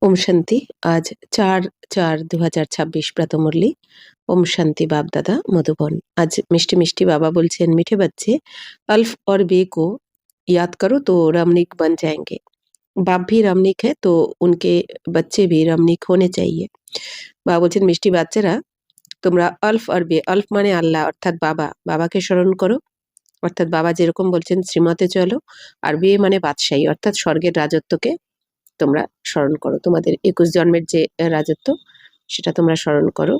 ওম শান্তি। আজ 4/4/2026 প্রাতঃমুরলি। ওম শান্তি বাপ दादा मधुबन। आज मिष्टी मिष्टी बाबा बोलছেন मीठे बच्चे अल्फ और बे को याद करो तो रमणीक बन जाएंगे। बाप भी रमणीक है तो उनके बच्चे भी रमणीक होने चाहिए। বাবা বলছেন মিষ্টি বাচ্চারা তোমরা আলফ আর বে, আলফ মানে আল্লাহ অর্থাৎ বাবা, বাবাকে স্মরণ করো অর্থাৎ বাবা যেরকম বলছেন শ্রীমতে চলো, আর বে মানে বাদশাহী অর্থাৎ স্বর্গের রাজত্বকে তোমরা স্মরণ করো, তোমাদের 21 জন্মের যে রাজত্ব সেটা তোমরা স্মরণ করো।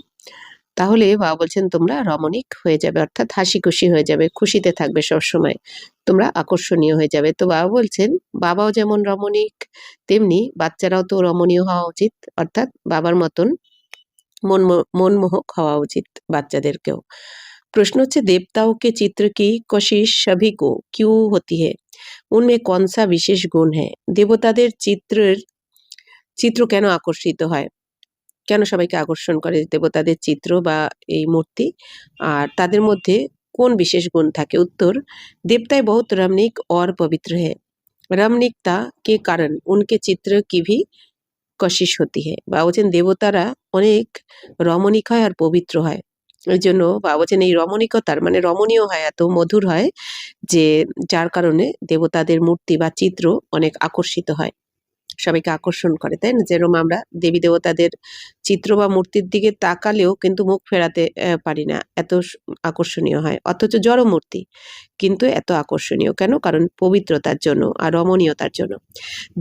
তাহলে বাবা বলছেন তোমরা রমণীক হয়ে যাবে অর্থাৎ হাসি খুশি হয়ে যাবে, খুশিতে থাকবে সবসময়, তোমরা আকর্ষণীয় হয়ে যাবে। তো বাবা বলছেন বাবাও যেমন রমণীক তেমনি বাচ্চারাও তো রমণীয় হওয়া উচিত অর্থাৎ বাবার মতন মনমোহক হওয়া উচিত বাচ্চাদেরকেও। प्रश्न হচ্ছে देवताओं के चित्र की कोशिश सभी को क्यों होती है, उनमें कौन सा विशेष गुण है? দেবতাদের চিত্র কেন আকর্ষিত হয়, কেন সবাইকে আকর্ষণ করে দেবতাদের চিত্র বা এই মূর্তি, আর তাদের মধ্যে কোন বিশেষ গুণ থাকে? उत्तर देवताएं बहुत रमणीक और पवित्र है। रमणीकता के कारण उनके चित्र की भी कशिश होती है। বা বলছেন দেবতারা অনেক রমণীক হয় আর পবিত্র হয়, এই জন্য বাবা বলছেন এই রমণীকতার মানে রমণীয় হয়, এত মধুর হয় যে যার কারণে দেবতাদের মূর্তি বা চিত্র অনেক আকর্ষিত হয়, সবাইকে আকর্ষণ করে, তাই না? যেরকম আমরা দেবী দেবতাদের চিত্র বা মূর্তির দিকে তাকালেও কিন্তু মুখ ফেরাতে পারি না, এত আকর্ষণীয় হয়, অথচ জড় মূর্তি কিন্তু এত আকর্ষণীয় কেন? কারণ পবিত্রতার জন্য আর রমণীয়তার জন্য।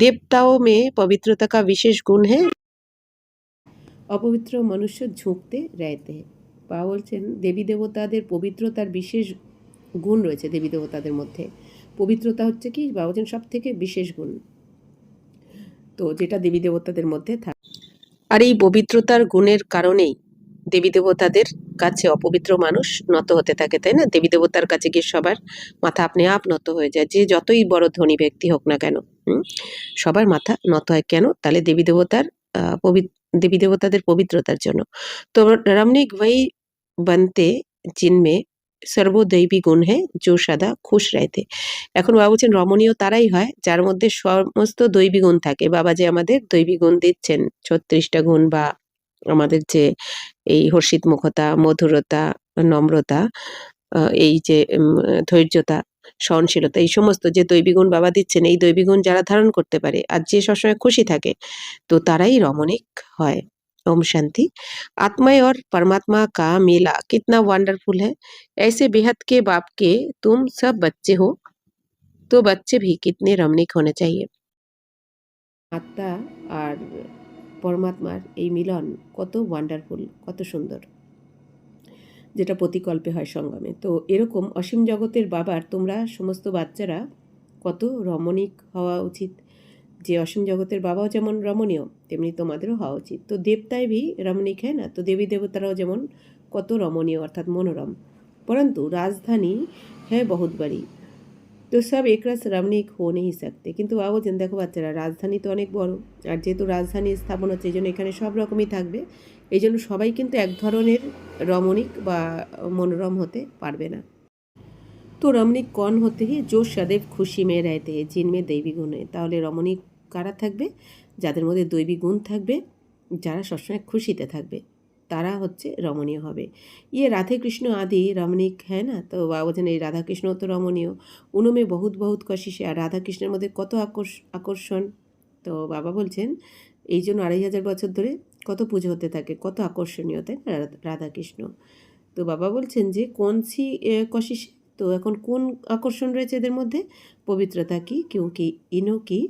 দেবতাও মে পবিত্রতা কা বিশেষ গুণ হ্যাঁ, অপবিত্র মনুষ্য ঝুঁকতে रहते हैं। বাবা বলছেন দেবী দেবতাদের পবিত্রতার বিশেষ গুণ রয়েছে, দেবী দেবতাদের মধ্যে পবিত্রতা হচ্ছে কি বাবা বলছেন সব থেকে বিশেষ গুণ, তো যেটা দেবী দেবতাদের মধ্যে থাকে। আর এই পবিত্রতার গুণের কারণেই দেবী দেবতাদের কাছে অপবিত্র মানুষ নত হতে থাকে, তাই না? দেবী দেবতার কাছে গিয়ে সবার মাথা আপনি আপ নত হয়ে যায়, যে যতই বড় ধনী ব্যক্তি হোক না কেন, সবার মাথা নত হয় কেন? তাহলে দেবী দেবতাদের পবিত্রতার জন্য। তো रमणीक वही बनते जिनमें সর্বদৈবী গুণ হ্যাঁ जो সদা খুশ रहते। এখন বাবা বলছেন রমণীয় তারাই হয় যার মধ্যে সমস্ত দৈবী গুণ থাকে। বাবা যে আমাদের দৈবী গুণ দিচ্ছেন 36টা গুণ, বা আমাদের যে এই হর্ষিত মুখতা, মধুরতা, নম্রতা, এই যে ধৈর্যতা, সহনশীলতা, এই সমস্ত যে দৈবী গুণ বাবা দিচ্ছেন, এই দৈবী গুণ যারা ধারণ করতে পারে আর যে সবসময় খুশি থাকে তো তারাই রমণীক হয়। ओम शांति। आत्मा और परमात्मा का मेला कितना वंडरफुल है। ऐसे बेहद के बाप के तुम सब बच्चे हो तो बच्चे भी कितने रमणीक होने चाहिए। আত্মা আর পরমাত্মার এই মিলন কত ওয়ান্ডারফুল, কত সুন্দর, যেটা প্রতিকল্পে হয় সঙ্গমে। তো এরকম অসীম জগতের বাবার তোমরা সমস্ত বাচ্চারা কত রমণীক হওয়া উচিত। যে অসীম জগতের বাবাও যেমন রমণীয় তেমনি তোমাদেরও হওয়া উচিত। তো দেবতায় ভি রমণীক হ্যাঁ না, তো দেবী দেবতারাও যেমন কত রমণীয় অর্থাৎ মনোরম। পরন্তু রাজধানী হ্যাঁ বহুত বাড়ি তো সব একরাস রমণীক হো নেই सकते। কিন্তু বাবা বলছেন দেখো বাচ্চারা রাজধানী তো অনেক বড়, আর যেহেতু রাজধানী স্থাপন হচ্ছে এই জন্য এখানে সব রকমই থাকবে, এই জন্য সবাই কিন্তু এক ধরনের রমণীক বা মনোরম হতে পারবে না। তো রমণীক কন হতে হি जो सदैव खुशी में रहते हैं जिनमें दैवी गुण है। তাহলে রমণীক কারা থাকবে? যাদের মধ্যে দৈবী গুণ থাকবে, যারা সবসময় খুশিতে থাকবে, তারা হচ্ছে রমণীয় হবে। ইয়ে রাধে কৃষ্ণ আদি রমণীক হ্যাঁ না, তো বাবা বলছেন এই রাধাকৃষ্ণ তো রমণীয়, উনুমে বহুত বহুত কশিসে, আর রাধাকৃষ্ণের মধ্যে কত আকর্ষণ। তো বাবা বলছেন এই জন্য 2500 বছর ধরে কত পুজো হতে থাকে, কত আকর্ষণীয়, তাই না রাধাকৃষ্ণ। তো বাবা বলছেন যে কোন সি কশিসে, তো এখন কোন আকর্ষণ রয়েছে এদের মধ্যে? পবিত্রতা কি, क्योंकि इनो की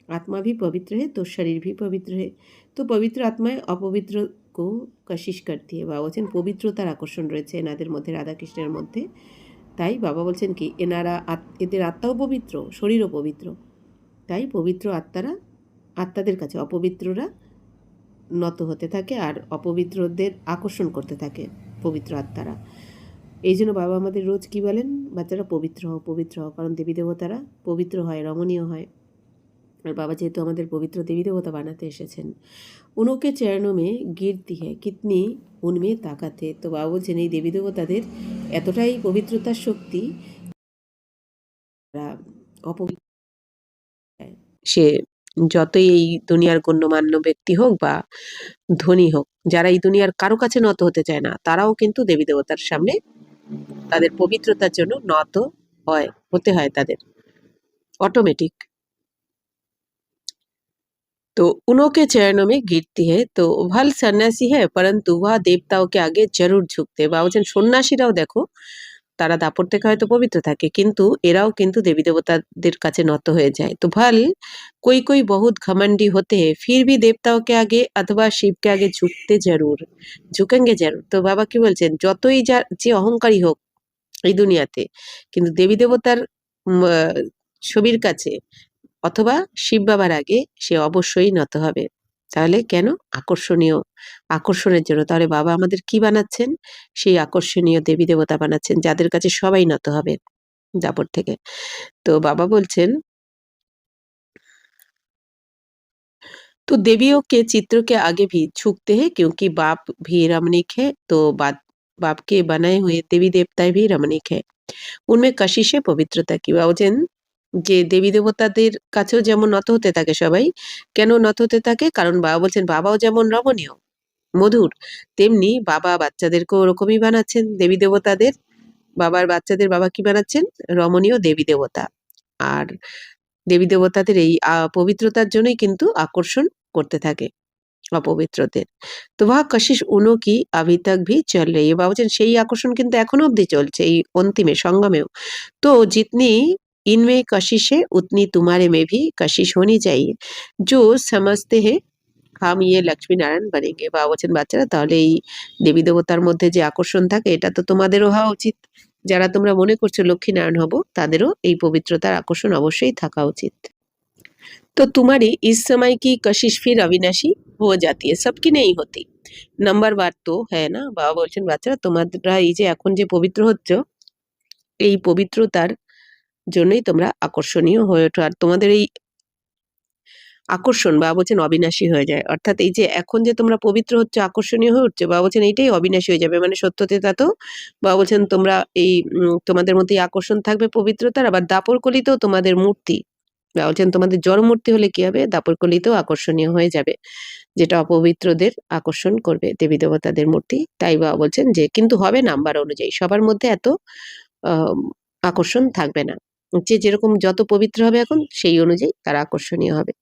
आत्मा भी पवित्र है तो शरीर भी पवित्र है। তো পবিত্র আত্মায় অপবিত্র কো কশিশ করতে হয়। বাবা বলছেন পবিত্রতার আকর্ষণ রয়েছে এনাদের মধ্যে, রাধাকৃষ্ণের মধ্যে। তাই বাবা বলছেন কি এনারা এদের আত্মাও পবিত্র, শরীরও পবিত্র, তাই পবিত্র আত্মাদের কাছে অপবিত্ররা নত হতে থাকে আর অপবিত্রদের আকর্ষণ করতে থাকে পবিত্র আত্মারা। এই জন্য বাবা আমাদের রোজ কি বলেন, বাচ্চারা পবিত্র হও, পবিত্র হও, কারণ দেবী দেবতারা পবিত্র হয়, রমণীয় হয়, আর বাবা যেহেতু আমাদের পবিত্র দেবী দেবতা বানাতে এসেছেন। উনোকে চরণোं में गिरती है कितनी उनमें ताकत है। তো বাবা বলছেন এই দেবী দেবতাদের এতটাই পবিত্রতার শক্তি, অপবিত্র সে যতই এই দুনিয়ার গণ্যমান্য ব্যক্তি হোক বা ধনী হোক, যারা এই দুনিয়ার কারো কাছে নত হতে চায় না, তারাও কিন্তু দেবী দেবতার সামনে তাদের পবিত্রতার জন্য নত হতে হয় তাদের, ऑटोमेटिक। तो उन्हों के चरणों में गिरती है। तो भल सन्यासी है परंतु वह देवताओं के आगे जरूर झुकते। বা বলছেন সন্ন্যাসীরাও দেখো, তারা দাপট থেকে হয়তো পবিত্র থাকে, কিন্তু এরাও কিন্তু দেবী দেবতাদের কাছে নত হয়ে যায়। तो भल कोई कोई बहुत घमंडी होते हैं फिर भी देवताओं के आगे अथवा शिव के आगे झुकते जरूर, झुकेंगे जरूर। তো বাবা কি বলছেন, যতই যে অহংকারী হোক এই দুনিয়াতে, কিন্তু দেবী দেবতার ছবির কাছে অথবা শিব বাবার আগে সে অবশ্যই নত হবে। তাহলে কেন? আকর্ষণের জন্য। তাহলে বাবা আমাদের কি বানাচ্ছেন? সেই আকর্ষণীয় দেবী দেবতা বানাচ্ছেন, যাদের কাছে সবাই নত হবে দাপট থেকে। তো বাবা বলছেন, तो देवियों के चित्र के आगे भी झुकते हैं क्योंकि बाप भी रमणीक है। तो बाप के बनाए हुए देवी देवताएं भी रमणीक है, उनमें कशिशे पवित्रता की। বলছেন যে দেবী দেবতাদের কাছেও যেমন নত হতে থাকে সবাই, কেন নত হতে থাকে? কারণ বাবা বলছেন বাবাও যেমন রমণীয় মধুর, তেমনি বাবা বাচ্চাদেরকেও ওরকমই বানাচ্ছেন দেবী দেবতাদের। বাবার বাচ্চাদের বাবা কি বানাচ্ছেন? রমণীয় দেবী দেবতা। আর দেবী দেবতাদের এই পবিত্রতার জন্যই কিন্তু আকর্ষণ করতে থাকে অপবিত্রদের। তো वह कशिश उन्हों की अभी तक भी चल रही है। বাবা বলছেন সেই আকর্ষণ কিন্তু এখনো অব্দি চলছে, এই অন্তিমে সঙ্গমেও। तो जितनी इनमें कशिश है उतनी तुम्हारे में भी कशिश होनी चाहिए, जो समझते हैं हम ये लक्ष्मी नारायण बनेंगे। বাবা বলছেন বাচ্চারা, তাহলে এই দেবী দেবতার মধ্যে যে আকর্ষণ থাকে এটা তো তোমাদেরও হওয়া উচিত। যারা তোমরা মনে করছো লক্ষ্মী নারায়ণ হব, তাদেরও এই পবিত্রতার আকর্ষণ অবশ্যই থাকা উচিত। तो तुम्हारी इस समय की कशिश फिर अविनाशी हो जाती है, सबकी नहीं होती। নাম্বার বার তো হ্যাঁ না। বাবা বলছেন বাচ্চারা, তোমরা এই যে এখন যে পবিত্র হচ্ছ, এই পবিত্রতার জন্যই তোমরা আকর্ষণীয় হয়ে ওঠো। আর তোমাদের এই আকর্ষণ বাবা বলছেন অবিনাশী হয়ে যায়। অর্থাৎ এই যে এখন যে তোমরা পবিত্র হচ্ছে, আকর্ষণীয় হয়ে উঠছে, বাবা বলছেন এইটাই অবিনাশী হয়ে যাবে। মানে সত্যতে তা তো বাবা বলছেন তোমরা এই তোমাদের মধ্যে আকর্ষণ থাকবে পবিত্রতার। আবার দাপর কলিতেও তোমাদের মূর্তি, বাবা বলছেন তোমাদের জড় মূর্তি হলে কি হবে? দাপর কলিতেও আকর্ষণীয় হয়ে যাবে, যেটা অপবিত্রদের আকর্ষণ করবে, দেবী দেবতাদের মূর্তি। তাই বাবা বলছেন যে কিন্তু হবে নাম্বার অনুযায়ী, সবার মধ্যে এত আকর্ষণ থাকবে না। যে যেরকম যত পবিত্র হবে এখন, সেই অনুযায়ী তারা আকর্ষণীয় হবে।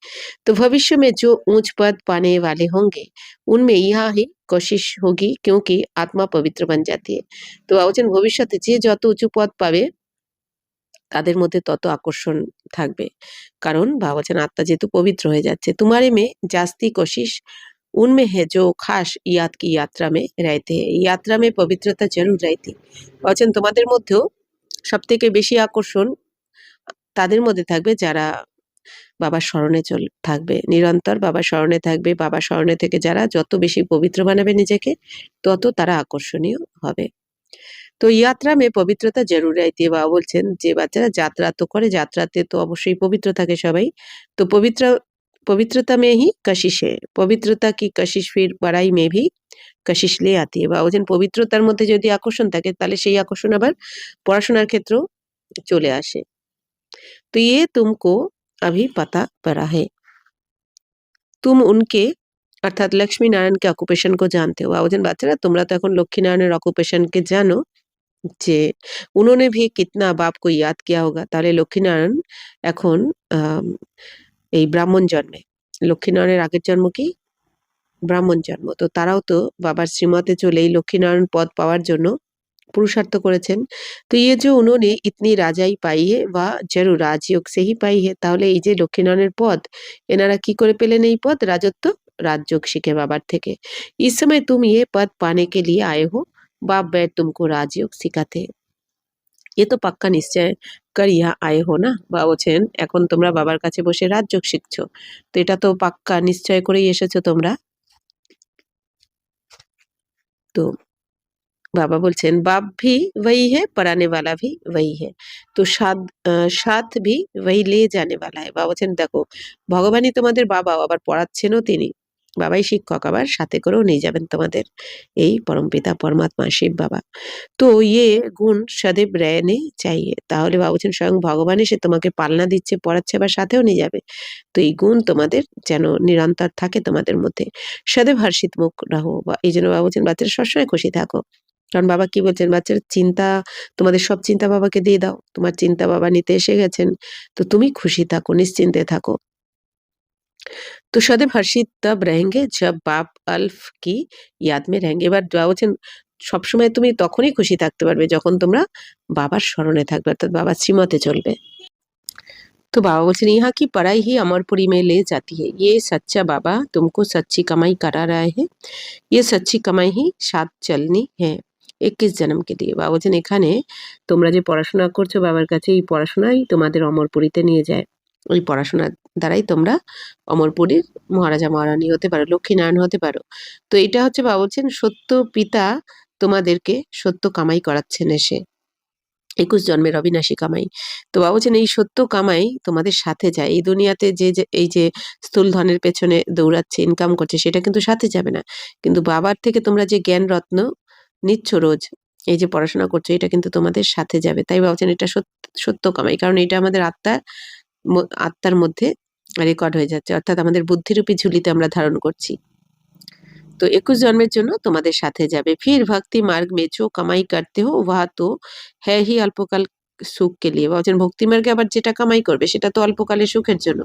तो भविष्य में जो ऊंच पद पाने वाले होंगे उनमें यहाँ ही कोशिश होगी क्योंकि आत्मा पवित्र बन जाती है। তো বলছেন ভবিষ্যতে যে যত উঁচু পদ পাবে তাদের মধ্যে তত আকর্ষণ থাকবে, কারণ বাবা বলছেন আত্মা যেহেতু পবিত্র হয়ে যাচ্ছে। तुम्हारे में जास्ती कोशिश उनमें है जो खास याद की यात्रा में रहते हैं, यात्रा में पवित्रता जरूर रहती। বলছেন তোমাদের মধ্যেও সব থেকে বেশি আকর্ষণ তাদের মধ্যে থাকবে যারা বাবার স্মরণে থাকবে, নিরন্তর বাবার স্মরণে থাকবে। বাবার স্মরণে থেকে যারা যত বেশি পবিত্র বানাবে নিজেকে, তত তারা আকর্ষণীয় হবে। তো यात्रा में पवित्रता जरूर रहती है। বাবা বলছেন যে বাচ্চারা যাত্রা তো করে, যাত্রাতে তো অবশ্যই পবিত্র থাকে সবাই। তো पवित्रता में ही कशिश है, पवित्रता की कशिश फिर बड़ाई में भी कशिश ले आती है। বাবা বলছেন পবিত্রতার মধ্যে যদি আকর্ষণ থাকে, তাহলে সেই আকর্ষণ আবার পড়াশোনার ক্ষেত্রেও চলে আসে। तो ये तुमको अभी पता पड़ा है, तुम उनके अर्थात लक्ष्मी नारायण के অকুপেশন को जानते हो। বাবা বলছেন বাচ্চারা তোমরা তো এখন লক্ষ্মী নারায়ণের অকুপেশনকে জানো, যে उन्होंने भी कितना बाप को याद किया होगा। তাহলে লক্ষ্মী নারায়ণ এখন এই ব্রাহ্মণ জন্মে, লক্ষ্মী নারায়ণের আগের জন্ম কি? ব্রাহ্মণ জন্ম। তো তারাও তো বাবার শ্রীমতে চলে এই লক্ষ্মী নারায়ণ পদ পাওয়ার জন্য पुरुषार्थ করেছেন। তো ये जो उन्होंने इतनी राजाई पाई है वह जरूर राजयोग से ही पाई है। তাহলে এই যে লক্ষ্মীনারায়ণের পদ, এনারা কি করে পেলেন এই পদ? রাজত্ব, রাজযোগ শিখে বাবার থেকে। इस समय तुम ये पद पाने के लिए आए हो, बाप बैठ तुमको राजयोग सिखाते हैं। ये तो पक्का निश्चय कर यहाँ आए हो ना। বাবা বলছেন এখন তোমরা বাবার কাছে বসে রাজযোগ শিখছো, তো এটা তো পাক্কা নিশ্চয় করেই এসেছো তোমরা। তো बाबा बोलছেন बाप भी वही है, पढ़ाने वाला भी वही है, तो সাথ भी वही ले जाने वाला है। বাবা বলছেন দেখো ভগবানই তোমাদের বাবা, আবার পড়াচ্ছেনও তিনি। বাবাই শিক্ষক, আবার সাথে করেও নিয়ে যাবেন তোমাদের এই পরমপিতা পরমাত্মা শিব বাবা। তো ইয়ে গুণ সदैव रहने चाहिए। তাহলে বাবা বলছেন স্বয়ং ভগবান এসে তোমাকে পালনা দিচ্ছে, পড়াচ্ছে, আবার সাথেও নিয়ে যাবে। তো এই গুণ তোমাদের যেন নিরন্তর থাকে তোমাদের মধ্যে। সदैव हर्षित মুখ রাহো, বা এই জন্য বাবা বলছেন বাচ্চারা সবসময় খুশি থাকো। কারণ বাবা কি বলছেন, বাচ্চারা চিন্তা, তোমাদের সব চিন্তা বাবাকে দিয়ে দাও, তোমার চিন্তা বাবা নিতে এসে গেছেন, তো তুমি খুশি থাকো, নিশ্চিন্তে থাকো। তো সदैव हर्षित तब रहेंगे जब बाप अल्फ की याद में रहेंगे। এবার বাবা বলছেন সবসময় তুমি তখনই খুশি থাকতে পারবে যখন তোমরা বাবার স্মরণে থাকবে, অর্থাৎ বাবার শ্রীমতে চলবে। तो बाबा बोलते यहाँ की पढ़ाई ही अमरपुरी में ले जाती है। ये सच्चा बाबा तुमको सच्ची कमाई करा रहा है। ये सच्ची कमाई ही साथ चलनी है 21 জন্ম के लिए। বাবা বলছেন এখানে তোমরা যে পড়াশোনা করছো বাবার কাছে, এই পড়াশোনাই তোমাদের অমরপুরীতে নিয়ে যায়। ওই পড়াশোনার দ্বারাই তোমরা অমরপুরীর মহারাজা মহারানী হতে পারো, লক্ষ্মীনারায়ণ হতে পারো। তো এটা হচ্ছে বাবা বলছেন সত্য পিতা তোমাদেরকে সত্য কামাই করাচ্ছেন এসে, 21 জন্মের অবিনাশী কামাই। তো বাবা বলছেন এই সত্য কামাই তোমাদের সাথে যায়। এই দুনিয়াতে এই যে স্থূল ধনের পেছনে দৌড়াচ্ছে, ইনকাম করছে, সেটা কিন্তু সাথে যাবে না। কিন্তু বাবার থেকে তোমরা যে জ্ঞান রত্ন নিচ্ছ রোজ, এই যে পড়াশোনা করছো, এটা কিন্তু তোমাদের সাথে যাবে। তাই বাবা বলছেন এটা সত্য কামাই, কারণ এটা আমাদের আত্মার মধ্যে রেকর্ড হয়ে যাচ্ছে, অর্থাৎ আমাদের বুদ্ধিরূপী ঝুলিতে আমরা ধারণ করছি। तो 21 জন্মের জন্য তোমাদের সাথে যাবে। फिर भक्ति मार्ग में जो कमाई करते हो वह तो है ही अल्पकाल সুখ কে লিয়ে। বলছেন ভক্তি মার্গে আবার যেটা কামাই করবে সেটা তো অল্পকালের সুখের জন্য।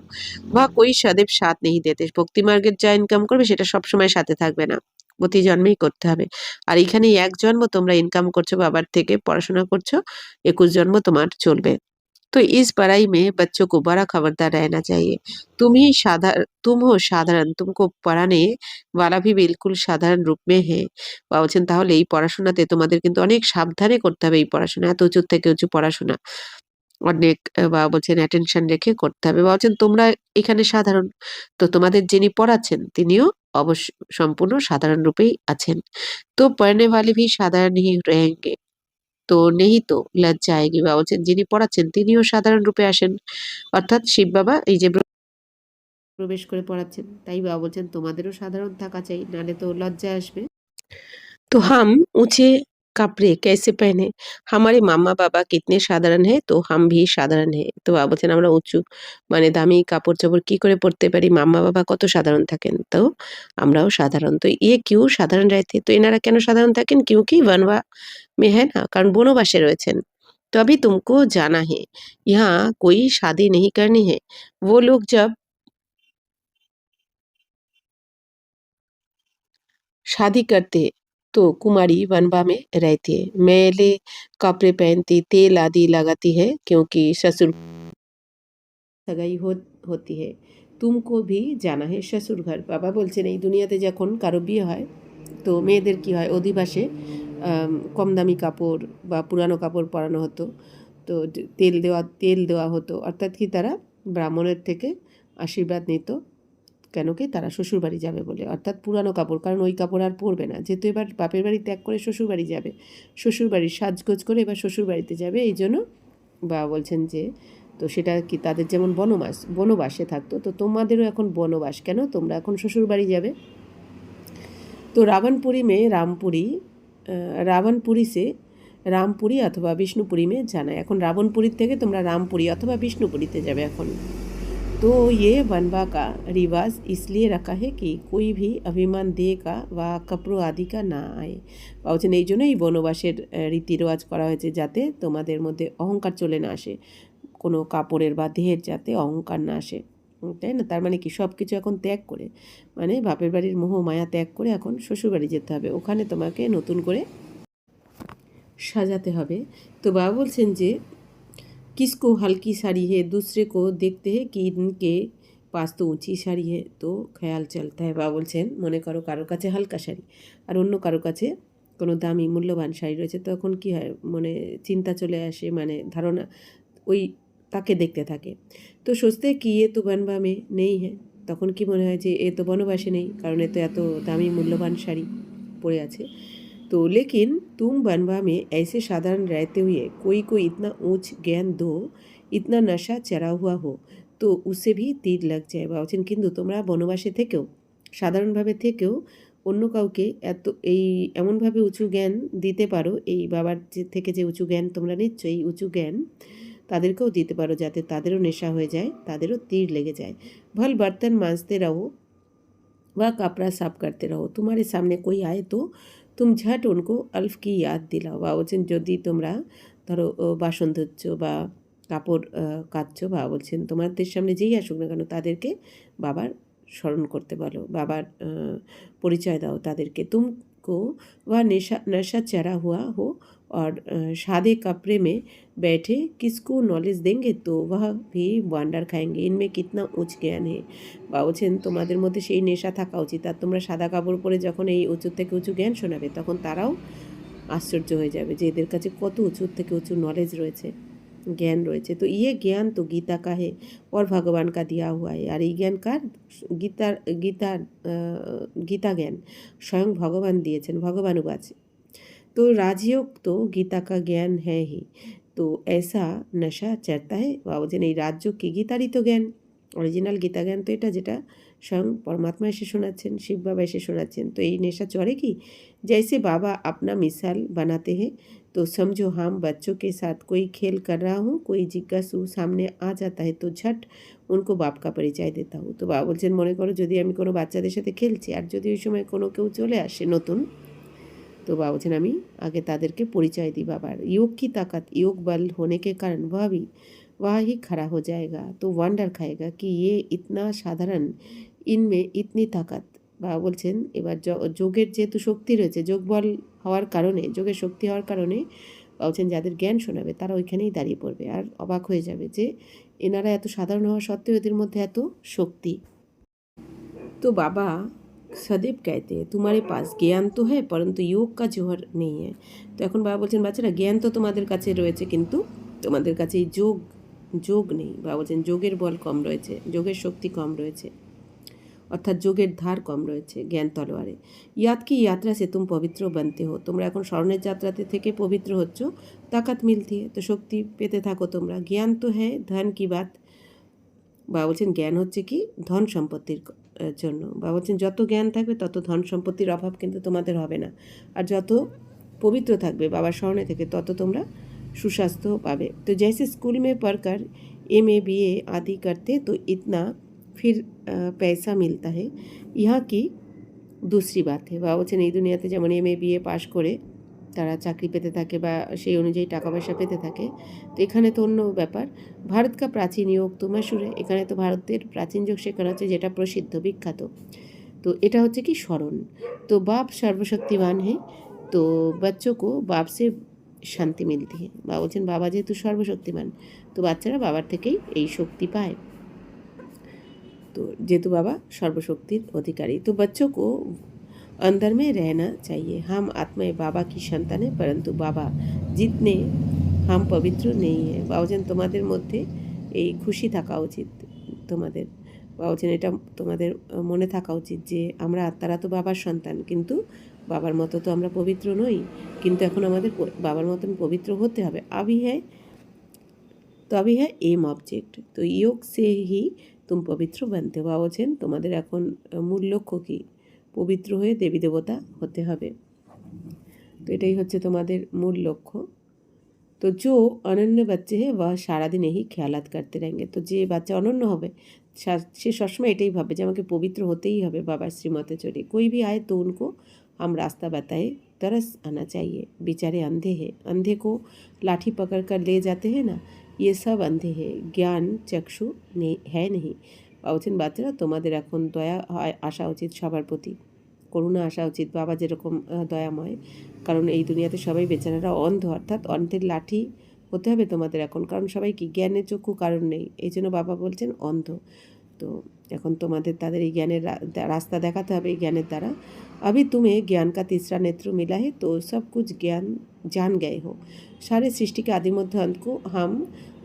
বা কোই সदैव সাথ নেই দেতে। ভক্তি মার্গের যা ইনকাম করবে সেটা সবসময় সাথে থাকবে না, প্রতি জন্মেই করতে হবে। আর এখানে এক জন্ম তোমরা ইনকাম করছো বাবার থেকে, পড়াশোনা করছো, 21 জন্ম তোমার চলবে। तो इस पढ़ाई में बच्चों को बड़ा खबरदार रहना चाहिए। तुम हो साधारण, तुमको पढ़ाने वाला भी बिल्कुल সাধারণ রূপ में है। বাবা বলছেন তাহলে এই পড়াশোনাতে তোমাদের কিন্তু অনেক সাবধানে করতে হবে। এই পড়াশোনা এত উঁচু থেকে উঁচু পড়াশোনা অনেক বাবা বলছেন অ্যাটেনশন রেখে করতে হবে। বাবা বলছেন তোমরা এখানে সাধারণ, তো তোমাদের যিনি পড়াচ্ছেন তিনিও অবশ্য সম্পূর্ণ সাধারণ রূপেই আছেন। তো पढ़ने वाले भी साधारण ही रहेंगे। তো নেহি তো লজ্জা আয়েগি। বাবা বলছেন যিনি পড়াচ্ছেন তিনিও সাধারণ রূপে আসেন, অর্থাৎ শিব বাবা এই যে প্রবেশ করে পড়াচ্ছেন, তাই বাবা বলছেন তোমাদেরও সাধারণ থাকা চাই, নাহলে তো লজ্জা আসবে। तो हम ऊंचे कपड़े कैसे पहने, हमारे मामा बाबा कितने साधारण है तो हम भी साधारण है। তো বাবা বলছেন আমরা উঁচু মানে দামি কাপড় চোপড় কি করে পরতে পারি, মাম্মা বাবা কত সাধারণ থাকেন, তো আমরাও সাধারণ। তো ইয়ে কিউ সাধারণ रहते, তো এনারা কেন সাধারণ থাকেন, क्योंकि वनवा में है ना, কারণ বনবাসে রয়েছেন। तो अभी तुमको जाना है, यहाँ कोई शादी नहीं करनी है। वो लोग जब शादी करते तो कुमारी वनवा में रहती है, मैले कपड़े पहनती, तेल आदि लगाती है, क्योंकि ससुर सगाई होती है। तुमको भी जाना है শ্বশুর ঘর। বাবা বলছেন এই দুনিয়াতে যখন কারো বিয়ে হয় তো মেয়েদের কি হয়, অধিবাসে কম দামি কাপড় বা পুরানো কাপড় পরানো হতো। তো তেল দেওয়া হতো, অর্থাৎ কি তারা ব্রাহ্মণের থেকে আশীর্বাদ নিত, কেন কি তারা শ্বশুরবাড়ি যাবে বলে, অর্থাৎ পুরানো কাপড়, কারণ ওই কাপড় আর পরবে না, যেহেতু এবার বাপের বাড়ি ত্যাগ করে শ্বশুরবাড়ি যাবে, শ্বশুরবাড়ির সাজগোজ করে এবার শ্বশুরবাড়িতে যাবে। এই জন্য বাবা বলছেন যে তো সেটা কি তাদের যেমন বনবাসে থাকতো, তো তোমাদেরও এখন বনবাস, কেন তোমরা এখন শ্বশুরবাড়ি যাবে। তো রাবণপুরী মে রামপুরী, রাবণপুরী সে রামপুরী অথবা বিষ্ণুপুরী মে জানা। এখন রাবণপুরীর থেকে তোমরা রামপুরী অথবা বিষ্ণুপুরীতে যাবে এখন। तो ये बनवा का रिवाज इसलिए रखा है कि कोई भी अभिमान देह का व कपड़ों आदि का ना आए। বলছেন এই জন্য এই বনবাসের রীতি রেওয়াজ করা হয়েছে, যাতে তোমাদের মধ্যে অহংকার চলে না আসে, কোনো কাপড়ের বা দেহের যাতে অহংকার না আসে, তাই না। তার মানে কি সব কিছু এখন ত্যাগ করে, মানে বাপের বাড়ির মোহ মায়া ত্যাগ করে এখন শ্বশুরবাড়ি যেতে হবে, ওখানে তোমাকে নতুন করে সাজাতে হবে। তো বাবা বলছেন যে किसको हल्की साड़ी है, दूसरे को देखते हैं कि इनके पास तो ऊंची শাড়ি है, তো খেয়াল চলতা है। বাবা বলছেন মনে করো কারোর কাছে হালকা শাড়ি আর অন্য কারোর কাছে কোনো দামি মূল্যবান শাড়ি রয়েছে, তখন কি হয় মনে চিন্তা চলে আসে, মানে ধারণা ওই তাকে দেখতে থাকে। তো সোচতে কি এ তো बनवा में नहीं है, তখন কি মনে হয় যে এ তো বনবাসে নেই, কারণ এ তো এত দামি মূল্যবান শাড়ি পরে আছে। तो लेकिन तुम बनवा में ऐसे साधारण रहते हुए कोई को इतना ऊंच ज्ञान दो, इतना नशा चढ़ा हुआ हो, तो उससे भी तीर लग जाए। বলছেন কিন্তু তোমরা বনবাসে থেকেও সাধারণভাবে থেকেও অন্য কাউকে এমনভাবে উঁচু জ্ঞান দিতে পারো, এই বাবার থেকে যে উঁচু জ্ঞান তোমরা নিচ্ছ, এই উঁচু জ্ঞান তাদেরকেও দিতে পারো, যাতে তাদেরও নেশা হয়ে যায়, তাদেরও তীর লেগে যায়। भल बर्तन मांजते रहो व कपड़ा साफ करते रहो, तुम्हारे सामने कोई आए तो तुम झट उनको अल्फ की याद दिलाओ। বা বলছেন যদি তোমরা ধরো বাসন ধুচ্ছ বা কাপড় কাচছো, বা বলছেন তোমাদের সামনে যেই আসুক না কেন তাদেরকে বাবার স্মরণ করতে বলো, বাবার পরিচয় দাও তাদেরকে। तुमको वह नशा चढ़ा हुआ हो और सादे कपड़े में बैठे किसको नॉलेज देंगे तो वह भी वांडार खाएंगे, इनमें कितना उच्च ज्ञान है। বা বলছেন তোমাদের মধ্যে সেই নেশা থাকা উচিত, আর তোমরা সাদা কাপড় পরে যখন এই উঁচু থেকে উঁচু জ্ঞান শোনাবে তখন তারাও আশ্চর্য হয়ে যাবে যে এদের কাছে কত উঁচু থেকে উঁচু নলেজ রয়েছে, জ্ঞান রয়েছে। তো ইয়ে জ্ঞান তো গীতা का है और भगवान का दिया हुआ है। আর এই জ্ঞান কার? গীতা জ্ঞান স্বয়ং ভগবান দিয়েছেন, ভগবানুবাচ। तो राजयोग तो गीता का ज्ञान है ही, तो ऐसा नशा चढ़ता है। বা বলছেন এই রাজযোগ কি? গীতারই তো জ্ঞান, অরিজিনাল গীতা জ্ঞান তো এটা, যেটা স্বয়ং পরমাত্মা এসে শোনাচ্ছেন, শিব বাবা এসে শোনাচ্ছেন। তো এই নেশা চড়ে কি? जैसे बाबा अपना मिसाल बनाते हैं तो समझो हम बच्चों के साथ कोई खेल कर रहा हूँ, कोई जिज्ञासु सामने आ जाता है तो झट उनको बाप का परिचय देता हूँ। তো বাবা বলছেন মনে করো যদি আমি কোনো বাচ্চাদের সাথে খেলছি, আর যদি ওই সময় কোনো কেউ চলে আসে নতুন, तो बाबा बलছেন আমি আগে তাদেরকে পরিচয় দিই বাবার। योग की ताकत, योग बल होने के कारण वह ही खड़ा हो जाएगा, तो वंडर खाएगा कि ये इतना साधारण, इनमें इतनी ताकत। বাবা বলছেন এবার যোগের যেহেতু শক্তি রয়েছে, যোগ বল হওয়ার কারণে, যোগের শক্তি হওয়ার কারণে বাবা বলছেন যাদের জ্ঞান শোনাবে তারা ওইখানেই দাঁড়িয়ে পড়বে আর অবাক হয়ে যাবে যে এনারা এত সাধারণ হওয়া সত্ত্বেও এদের মধ্যে এত শক্তি। तो बाबा সदैব कहते हैं तुम्हारे पास জ্ঞান তো হ্যাঁ পরন্তু যোগ কা জোহর নেই হ্যাঁ। তো এখন বাবা বলছেন বাচ্চারা জ্ঞান তো তোমাদের কাছে রয়েছে, কিন্তু তোমাদের কাছে এই যোগ নেই। বাবা বলছেন যোগের বল কম রয়েছে, যোগের শক্তি কম রয়েছে, অর্থাৎ যোগের ধার কম রয়েছে জ্ঞান তলোয়ারে। ইয়াদ কি यात्रा से तुम पवित्र बनते हो, তোমরা এখন স্মরণের যাত্রাতে থেকে পবিত্র হচ্ছ। তাকাত মিলতি है, তো শক্তি পেতে থাকো তোমরা। জ্ঞান তো হ্যাঁ ধন কি বাত, বাবা বলছেন জ্ঞান হচ্ছে কি? ধন সম্পত্তির জন্য। বাবা বলছেন যত জ্ঞান থাকবে তত ধন সম্পত্তির অভাব কিন্তু তোমাদের হবে না, আর যত পবিত্র থাকবে বাবার স্মরণে থেকে তত তোমরা সুস্বাস্থ্য পাবে। তো जैसे स्कूल में पढ़कर MA BA आदि करते तो इतना फिर पैसा मिलता है, यहाँ की दूसरी बात है। বাবা বলছেন এই দুনিয়াতে যেমন MA BA পাশ করে তারা চাকরি পেতে থাকে বা সেই অনুযায়ী টাকা পয়সা পেতে থাকে, তো এখানে তো অন্য ব্যাপার। ভারত কা প্রাচীন যোগ তো মশুর, এখানে তো ভারতের প্রাচীন যোগ শেখানো হচ্ছে যেটা প্রসিদ্ধ বিখ্যাত। তো এটা হচ্ছে কি? স্মরণ। তো বাপ সর্বশক্তিমান হে, তো বাচ্চো কো বাপ সে শান্তি মিলতি হে। বা বলছেন বাবা যেহেতু সর্বশক্তিমান, তো বাচ্চারা বাবার থেকেই এই শক্তি পায়। তো যেহেতু বাবা সর্বশক্তির অধিকারী, তো বাচ্চো কো अंदर में रहना चाहिए। हम आत्माएं बाबा की संतान है, परंतु बाबा जितने हम पवित्र नहीं है। বাবা বলছেন তোমাদের মধ্যে এই খুশি থাকা উচিত তোমাদের। বাবা বলছেন এটা তোমাদের মনে থাকা উচিত যে আমরা আত্মারা তো বাবার সন্তান, কিন্তু বাবার মতো তো আমরা পবিত্র নই, কিন্তু এখন আমাদের বাবার মতন পবিত্র হতে হবে। अभी है एम ऑब्जेक्ट, तो योग से ही तुम पवित्र बनते हो। বাবা বলছেন তোমাদের এখন মূল লক্ষ্য কী? পবিত্র হয়ে দেবী দেবতা হতে হবে। তো এটাই হচ্ছে তোমাদের মূল লক্ষ্য। তো जो अनन्य बच्चे हैं वह सारा दिन यही ख्यालात करते रहेंगे। তো যে বাচ্চা অনন্য হবে সে সবসময় এটাই ভাবে যে আমাকে পবিত্র হতেই হবে বাবার শ্রীমতে চলে। कोई भी आए तो उनको हम रास्ता बताए, तरस आना चाहिए। बेचारे अंधे हैं, अंधे को लाठी पकड़ कर ले जाते हैं ना, ये सब अंधे हैं, ज्ञान चक्षु है नहीं। বলছেন বাচ্চারা তোমাদের এখন দয়া আসা উচিত সবার প্রতি, করুণা আসা উচিত বাবা যেরকম দয়াময়, কারণ এই দুনিয়াতে সবাই বেচারারা অন্ধ, অর্থাৎ অন্ধের লাঠি হতে হবে তোমাদের এখন, কারণ সবাই কি জ্ঞানের চক্ষু কারণ নেই, এই জন্য বাবা বলছেন অন্ধ। তো এখন তোমাদের তাদের এই জ্ঞানের রাস্তা দেখাতে হবে এই জ্ঞানের দ্বারা। अभी तुम्हें ज्ञान का तीसरा नेत्र मिला है तो सब कुछ ज्ञान जान गए हो, सारे सृष्टि के आदि मध्य अंत को हम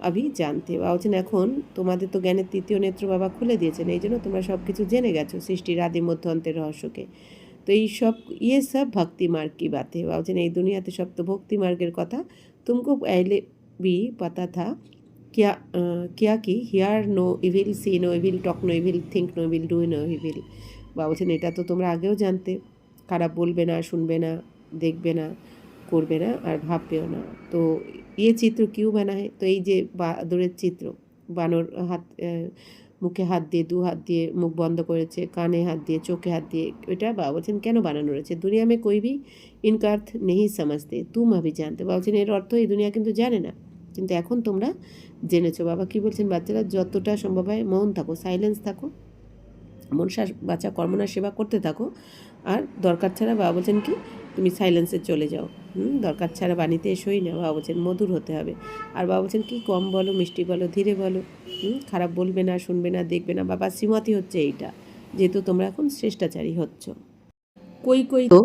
अभी जानते हो। বলছেন এখন তোমাদের তো জ্ঞানের তৃতীয় নেত্র বাবা খুলে দিয়েছেন, এই জন্য তোমরা সব কিছু জেনে গেছো সৃষ্টির আদি মধ্য অন্তের রহস্যকে। তো এই সব সব ভক্তি মার্গ কি বাতে। বলছেন এই দুনিয়াতে সব তো ভক্তি মার্গের কথা, तुमको पहले भी पता था क्या कि hear no evil, see no evil, talk no evil, think no evil, do no evil. বাবা বলছেন এটা তো তোমরা আগেও জানতে, খারাপ বলবে না, শুনবে না, দেখবে না, করবে না আর ভাববেও না। তো ইয়ে চিত্র কিউ বানা হয়, তো এই যে বাদরের চিত্র, বানর হাত মুখে হাত দিয়ে, দু হাত দিয়ে মুখ বন্ধ করেছে, কানে হাত দিয়ে, চোখে হাত দিয়ে, ওইটা বাবা বলছেন কেন বানানো রয়েছে? দুনিয়া মে কোই ভি ইনকা অর্থ নেই সমঝতে, তুম আভি জানতে। বাবা বলছেন এর অর্থ এই দুনিয়া কিন্তু জানে না, কিন্তু এখন তোমরা জেনেছো। বাবা কি বলছেন? বাচ্চারা যতটা সম্ভব হয় মৌন থাকো, সাইলেন্স থাকো, মনসা বাচ্চা কর্মনার সেবা করতে থাকো, আর দরকার ছাড়া বাবা বলছেন কি তুমি সাইলেন্সে চলে যাও, দরকার ছাড়া বাণীতে এসোই না। বাবা বলছেন মধুর হতে হবে। আর বাবা বলছেন কি কম বলো, মিষ্টি বলো, ধীরে বলো, খারাপ বলবে না, শুনবে না, দেখবে না। বাবা শ্রীমতি হচ্ছে এইটা, যেহেতু তোমরা এখন শ্রেষ্টাচারী হচ্ছ। কই কই তো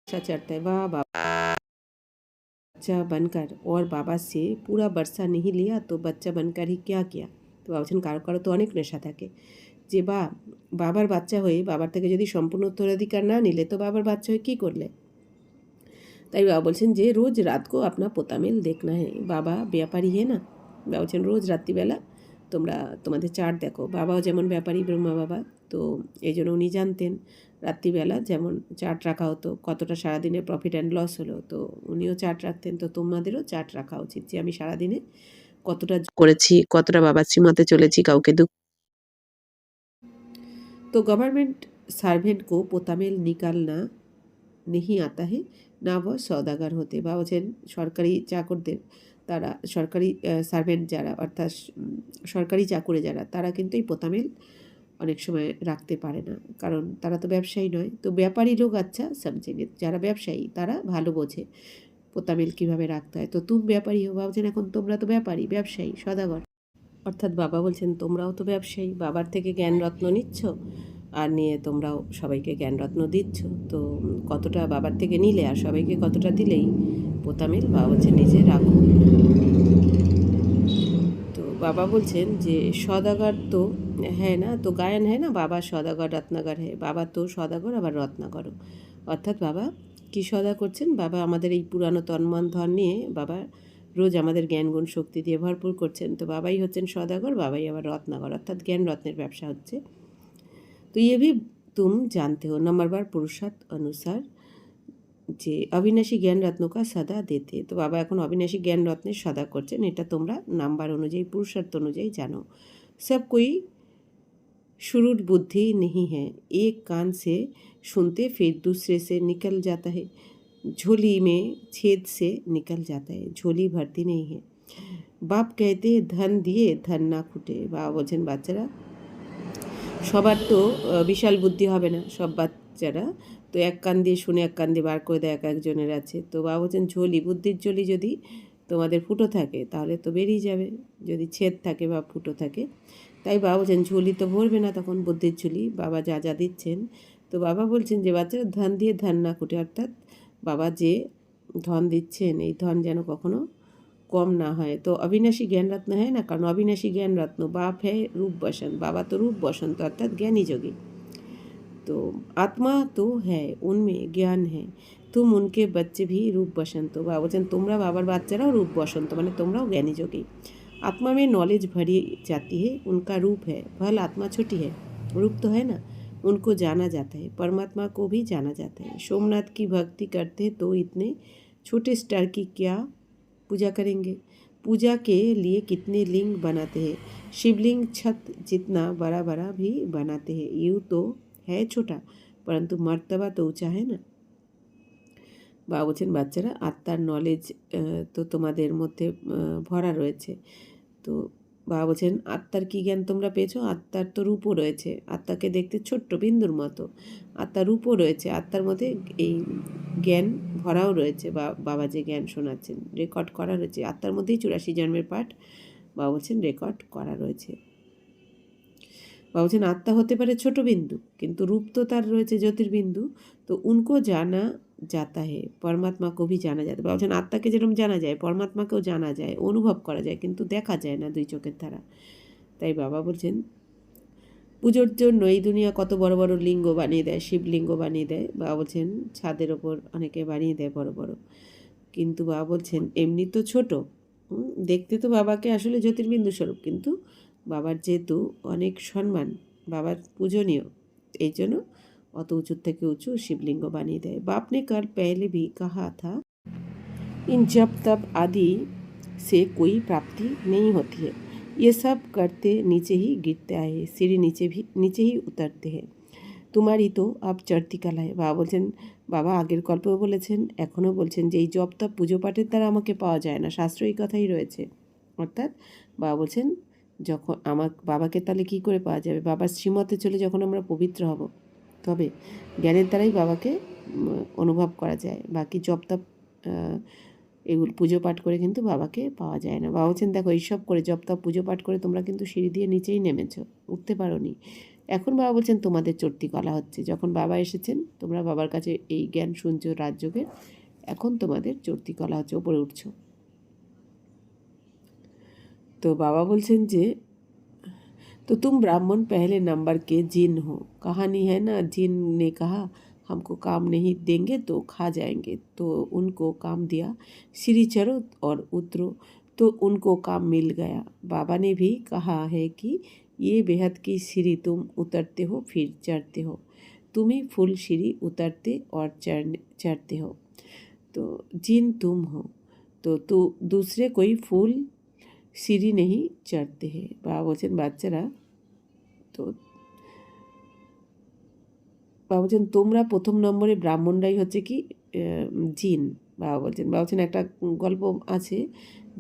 चाहता है वाह बच्चा बनकर, और बाबा से पूरा बरसा नहीं लिया तो बच्चा बनकर ही क्या किया। তো ভাবছেন কারো কারো তো অনেক নেশা থাকে যে বাবার বাচ্চা হয়ে বাবার থেকে যদি সম্পূর্ণ উত্তরাধিকার না নিলে তো বাবার বাচ্চা হয়ে কী করলে। তাই বাবা বলছেন যে রোজ রাত কো আপনা পোতামেল দেখনা হে, বাবা ব্যাপারী হে না। বাবা বলছেন রোজ রাত্রিবেলা তোমরা তোমাদের চার্ট দেখো। বাবাও যেমন ব্যাপারী ব্রহ্মা বাবা, তো এই জন্য উনি জানতেন রাত্রিবেলা যেমন চার্ট রাখা হতো, কতটা সারাদিনের প্রফিট অ্যান্ড লস হলো, তো উনিও চার্ট রাখতেন। তো তোমাদেরও চার্ট রাখা উচিত যে আমি সারাদিনে কতটা করেছি, কতটা বাবার শ্রীমতে চলেছি, কাউকে দুঃখ। তো গভর্নমেন্ট সার্ভেন্ট কো পোতামেল নিকালনা नहीं आता है না বা সওদাগার হতে। বা বলছেন সরকারি চাকরদের, তারা সরকারি সার্ভেন্ট যারা, অর্থাৎ সরকারি চাকরে যারা, তারা কিন্তু এই পোতামেল অনেক সময় রাখতে পারে না, কারণ তারা তো ব্যবসায়ী নয়। তো ব্যাপারী লোক আচ্ছা সমঝেঙ্গে, যারা ব্যবসায়ী তারা ভালো বোঝে পোতামেল কীভাবে রাখতে হয়। তো তুমি ব্যাপারী হো, ভাবছেন এখন তোমরা তো ব্যাপারী, ব্যবসায়ী, সদাগর। অর্থাৎ বাবা বলছেন তোমরাও তো ব্যবসায়ী, বাবার থেকে জ্ঞানরত্ন নিচ্ছ আর নিয়ে তোমরাও সবাইকে জ্ঞানরত্ন দিচ্ছ। তো কতটা বাবার থেকে নিলে আর সবাইকে কতটা দিলেই পোতামেল বাবা বলছেন নিজে রাখো। তো বাবা বলছেন যে সদাগর তো হ্যাঁ না, তো গায়ন হ্যাঁ না, বাবা সদাগর রত্নাগর হ্যাঁ, বাবা তো সদাগর আবার রত্নাগরও। অর্থাৎ বাবা কী সদা করছেন? বাবা আমাদের এই পুরানো তন্মন ধন নিয়ে বাবা রোজ আমাদের জ্ঞান গুণ শক্তি দিয়ে ভরপুর করছেন। তো বাবাই হচ্ছেন সদাগর, বাবাই আবার রত্নাগর, অর্থাৎ জ্ঞান রত্নের ব্যবসা হচ্ছে। तो ये भी तुम जानते हो। नंबर बार पुरुषार्थ अनुसार যে অবিনাশী জ্ঞান রত্নকা সদা দিতে। তো বাবা এখন অবিনাশী জ্ঞান রত্নের সদা করছেন, এটা তোমরা নাম্বার অনুযায়ী, পুরুষার্থ অনুযায়ী জানো। সব कोई शुरू बुद्धि नहीं है, एक कान से सुनते फिर दूसरे से निकल जाता है, झोली में छेद से निकल जाता है, झोली भरती नहीं है। बाप कहते धन दिए धन ना खुटे। বাবা বলছেন বাচ্চারা সবার তো বিশাল বুদ্ধি হবে না, সব বাচ্চারা তো এক কান দিয়ে শুনে এক কান দিয়ে বার করে দেয়, এক একজনের আছে। তো বাবা বলছেন ঝোলি, বুদ্ধির ঝোলি যদি তোমাদের ফুটো থাকে তাহলে তো বেরিয়ে যাবে, যদি ছেদ থাকে বা ফুটো থাকে। তাই বাবা বলছেন ঝুলি তো ভরবে না তখন, বুদ্ধির ঝুলি বাবা যা যা দিচ্ছেন। তো বাবা বলছেন যে বাচ্চারা ধন দিয়ে ধন না কুটে, অর্থাৎ বাবা যে ধন দিচ্ছেন এই ধন যেন কখনো কম না হয়। তো অবিনাশী জ্ঞান রত্ন হয় না, কারণ অবিনাশী জ্ঞান রত্ন বাপ হ্যায় রূপ বসন্ত, বাবা তো রূপ বসন্ত অর্থাৎ জ্ঞানী যোগী। तो आत्मा तो है उनमें ज्ञान है, तुम उनके बच्चे भी रूप बसंत। बाबा বলছেন তোমরা বাবার বাচ্চারাও রূপ বসন্ত, মানে তোমরাও জ্ঞানী যোগী। आत्मा में नॉलेज भरी जाती है, उनका रूप है, भल आत्मा छोटी है, रूप तो है ना, उनको जाना जाता है, परमात्मा को भी जाना जाता है। सोमनाथ की भक्ति करते तो इतने छोटे स्टार की क्या पूजा करेंगे, पूजा के लिए कितने लिंग बनाते हैं, शिवलिंग छत जितना बड़ा बड़ा भी बनाते हैं। यूँ तो है छोटा परंतु मर्तबा तो ऊँचा है ना। বাবা বলছেন বাচ্চারা আত্মার নলেজ তো তোমাদের মধ্যে ভরা রয়েছে। তো বাবা বলছেন আত্মার কী জ্ঞান তোমরা পেয়েছো? আত্মার তো রূপও রয়েছে, আত্মাকে দেখতে ছোট্ট বিন্দুর মতো, আত্মার রূপও রয়েছে, আত্মার মধ্যে এই জ্ঞান ভরাও রয়েছে। বাবা যে জ্ঞান শোনাচ্ছেন রেকর্ড করা রয়েছে, আত্মার মধ্যেই 84 জন্মের পাঠ বাবা বলছেন রেকর্ড করা রয়েছে। বাবা বলছেন আত্মা হতে পারে ছোট বিন্দু, কিন্তু রূপ তো তার রয়েছে জ্যোতির্বিন্দু। তো উनको জানা जाता है, परमात्मा को भी জানা যায়। বাবা বলছেন আত্মাকে যেরকম জানা যায় পরমাত্মাকেও জানা যায়, অনুভব করা যায়, কিন্তু দেখা যায় না দুই চোখের দ্বারা। তাই বাবা বলছেন পুজোর জন্য এই দুনিয়া কত বড় বড় লিঙ্গ বানিয়ে দেয়, শিবলিঙ্গ বানিয়ে দেয়। বাবা বলছেন ছাদের ওপর অনেকে বানিয়ে দেয় বড় বড়, কিন্তু বাবা বলছেন এমনি তো ছোট, দেখতে তো বাবাকে আসলে জ্যোতির্বিন্দু স্বরূপ, কিন্তু বাবার যেহেতু অনেক সম্মান, বাবার পূজনীয়, এই জন্য অত উঁচুর থেকে উঁচু শিবলিঙ্গ বানিয়ে দেয়। बाप ने कल पहले भी कहा था इन जप तप आदि से कोई प्राप्ति नहीं होती है, ये सब करते नीचे ही गिरते आए, सीढ़ी नीचे ही उतरते हैं, তোমারই তো আপ চড়তি কালায়। বাবা বলছেন, বাবা আগের গল্পেও বলেছেন, এখনও বলছেন যে এই জপ তপ পুজো পাঠের দ্বারা আমাকে পাওয়া যায় না, শাস্ত্র এই কথাই রয়েছে। অর্থাৎ বাবা বলছেন যখন বাবাকে তাহলে কী করে পাওয়া যাবে? বাবার শ্রীমতে চলে যখন আমরা পবিত্র হব, তবে জ্ঞানের দ্বারাই বাবাকে অনুভব করা যায়। বাকি জপ তপ এগুলো পুজো পাঠ করে কিন্তু বাবাকে পাওয়া যায় না। বাবা বলছেন, দেখো এইসব করে জপ তপ পুজো পাঠ করে তোমরা কিন্তু সিঁড়ি দিয়ে নিচেই নেমেছো, উঠতে পারো নি। এখন বাবা বলছেন তোমাদের চড়তি কলা হচ্ছে। যখন বাবা এসেছেন তোমরা বাবার কাছে এই জ্ঞান শুনছো রাজযোগের, এখন তোমাদের চড়তি কলা হচ্ছে, ওপরে উঠছো। তো বাবা বলছেন যে तो तुम ब्राह्मण पहले नंबर के जिन हो, कहानी है ना, जिन ने कहा हमको काम नहीं देंगे तो खा जाएंगे, तो उनको काम दिया, सीढ़ी चढ़ो और उतरो, तो उनको काम मिल गया। बाबा ने भी कहा है कि ये बेहद की सीढ़ी तुम उतरते हो फिर चढ़ते हो, तुम ही फुल सीढ़ी उतरते और चढ़ते हो, तो जिन तुम हो, तो दूसरे कोई फूल सीढ़ी नहीं चढ़ते हैं। बाबा বলছেন বাচ্চারা, তো বাবা বলছেন তোমরা প্রথম নম্বরে ব্রাহ্মণরাই হচ্ছে কি জিন। বাবা বলছেন একটা গল্প আছে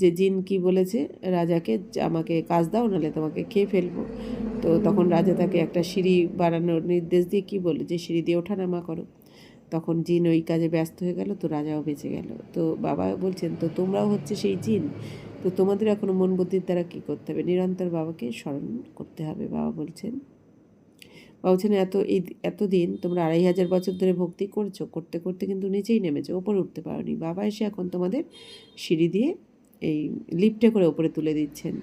যে জিন কি বলেছে রাজাকে, আমাকে কাজ দাও নাহলে তোমাকে খেয়ে ফেলবো। তো তখন রাজা তাকে একটা সিঁড়ি বানানোর নির্দেশ দিয়ে কি বললো যে সিঁড়ি দিয়ে ওঠানামা করো। তখন জিন ওই কাজে ব্যস্ত হয়ে গেল, তো রাজাও বেঁচে গেল। তো বাবা বলছেন তো তোমরাও হচ্ছে সেই জিন, তো তোমাদের এখনও মন বুদ্ধির দ্বারা কী করতে হবে? নিরন্তর বাবাকে স্মরণ করতে হবে। বাবা বলছেন এতদিন তোমরা 2500 বছর ধরে ভক্তি করছো, করতে করতে কিন্তু নিচেই নেমেছো, ওপরে উঠতে পারোনি। বাবা এসে এখন তোমাদের সিঁড়ি দিয়ে এই লিফটে করে ওপরে তুলে দিচ্ছেন।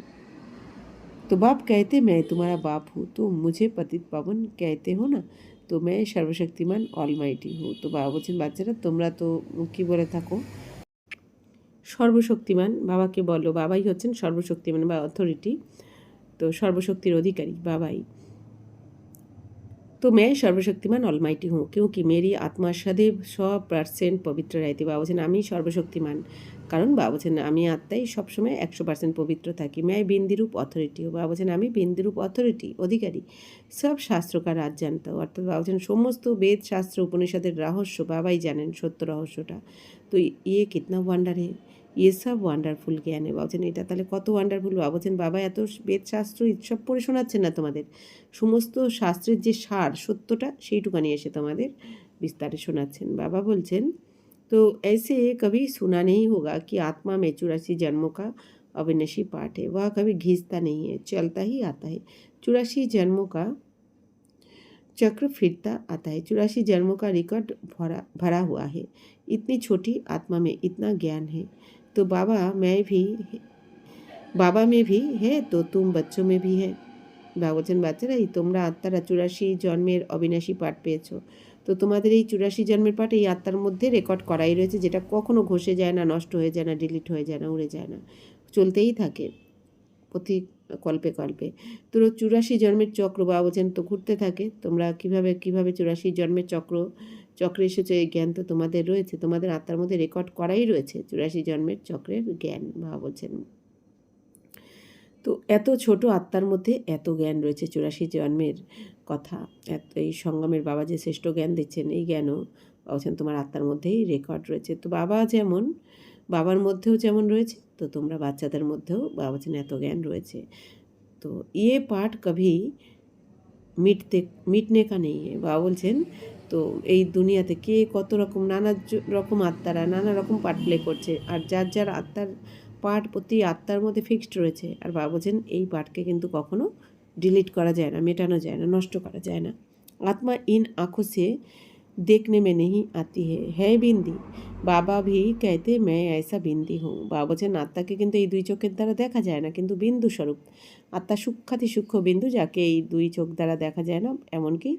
তো বাপ कहते मैं तुम्हारा बाप हूँ, तो मुझे पतित पावन कहते हो ना, তো मैं সর্বশক্তিমান অলমাইটি হু। তো বাবা বলছেন বাচ্চারা তোমরা তো কী বলে থাকো, সর্বশক্তিমান বাবাকে বলো, বাবাই হচ্ছেন সর্বশক্তিমান বা অথরিটি, তো সর্বশক্তির অধিকারী বাবাই। तो मैं सर्वशक्तिमान অলমাইটি हूँ, क्योंकि मेरी आत्मा सदैव 100% পবিত্র रहती। বাবা বলছেন আমি সর্বশক্তিমান, কারণ বাবা বলছেন আমি আত্মাই সবসময় 100% পবিত্র থাকি। मैं बिंदीरूप অথরিটি হো, বাবা বলছেন আমি বিন্দুরূপ অথরিটি অধিকারী। সব শাস্ত্রকার রাজ জানতো, অর্থাৎ বাবা বলছেন সমস্ত বেদ শাস্ত্র উপনিষদের রহস্য বাবাই জানেন, সত্য রহস্যটা। তো ইয়ে কিতনা ওয়ান্ডার হে, ইয়ে সব ওয়ান্ডারফুল জ্ঞানে। বাবুছেন এটা তাহলে কত ওয়ান্ডারফুল। বাবুছেন বাবা এত বেদশাস্ত্র সব পড়ে শোনাচ্ছেন না তোমাদের, সমস্ত শাস্ত্রের যে সার সত্যটা সেইটুকানি এসে তোমাদের বিস্তারে শোনাচ্ছেন। বাবা বলছেন तो ऐसे कभी सुना नहीं होगा कि आत्मा में 84 जन्मों का अविनाशी पाठ है, वह कभी घिसता नहीं है, चलता ही आता है। 84 जन्मों का चक्र फिरता आता है, 84 जन्मों का रिकॉर्ड भरा हुआ है। इतनी छोटी आत्मा में इतना ज्ञान है, तो बाबा में भी है, तो तुम बच्चों में भी है। বাবা বলছেন বাচ্চারা এই তোমরা আত্মারা 84 জন্মের অবিনাশী পাঠ পেয়েছো, তো তোমাদের এই 84 জন্মের পাঠ এই আত্মার মধ্যে রেকর্ড করাই রয়েছে, যেটা কখনো ঘষে যায় না, নষ্ট হয়ে যায় না, ডিলিট হয়ে যায় না, উড়ে যায় না, চলতেই থাকে প্রতি কল্পে কল্পে। তো 84 জন্মের চক্র বাবা বলছেন তো ঘুরতে থাকে। তোমরা কিভাবে 84 জন্মের চক্রে এসেছো, এই জ্ঞান তো তোমাদের রয়েছে, তোমাদের আত্মার মধ্যে রেকর্ড করাই রয়েছে 84 জন্মের চক্রের জ্ঞান। বাবা বলছেন তো এত ছোট আত্মার মধ্যে এত জ্ঞান রয়েছে, 84 জন্মের কথা, এই সঙ্গমের বাবা যে শ্রেষ্ঠ জ্ঞান দিচ্ছেন, এই জ্ঞানও বলছেন তোমার আত্মার মধ্যেই রেকর্ড রয়েছে। তো বাবার মধ্যেও যেমন রয়েছে, তো তোমরা বাচ্চাদের মধ্যেও বাবা বলছেন এত জ্ঞান রয়েছে। তো ইয়ে পাঠ কভি মিটনে কা নেই। বাবা বলছেন তো এই দুনিয়াতে কে কত রকম নানা রকম আত্মারা নানা রকম পাঠ প্লে করছে, আর যার আত্মার পাঠ প্রতি আত্মার মধ্যে ফিক্সড রয়েছে। আর বাবা বলছেন এই পাঠকে কিন্তু কখনো ডিলিট করা যায় না, মেটানো যায় না, নষ্ট করা যায় না। आत्मा इन आँखों से देखने में नहीं आती है बिंदी। বাবা ভি कहते मैं ऐसा बिंदी हूँ। বাবা বলছেন আত্মাকে কিন্তু এই দুই চোখের দ্বারা দেখা যায় না, কিন্তু বিন্দু স্বরূপ আত্মা সূক্ষ্ম বিন্দু, যাকে এই দুই চোখ দ্বারা দেখা যায় না, এমনকি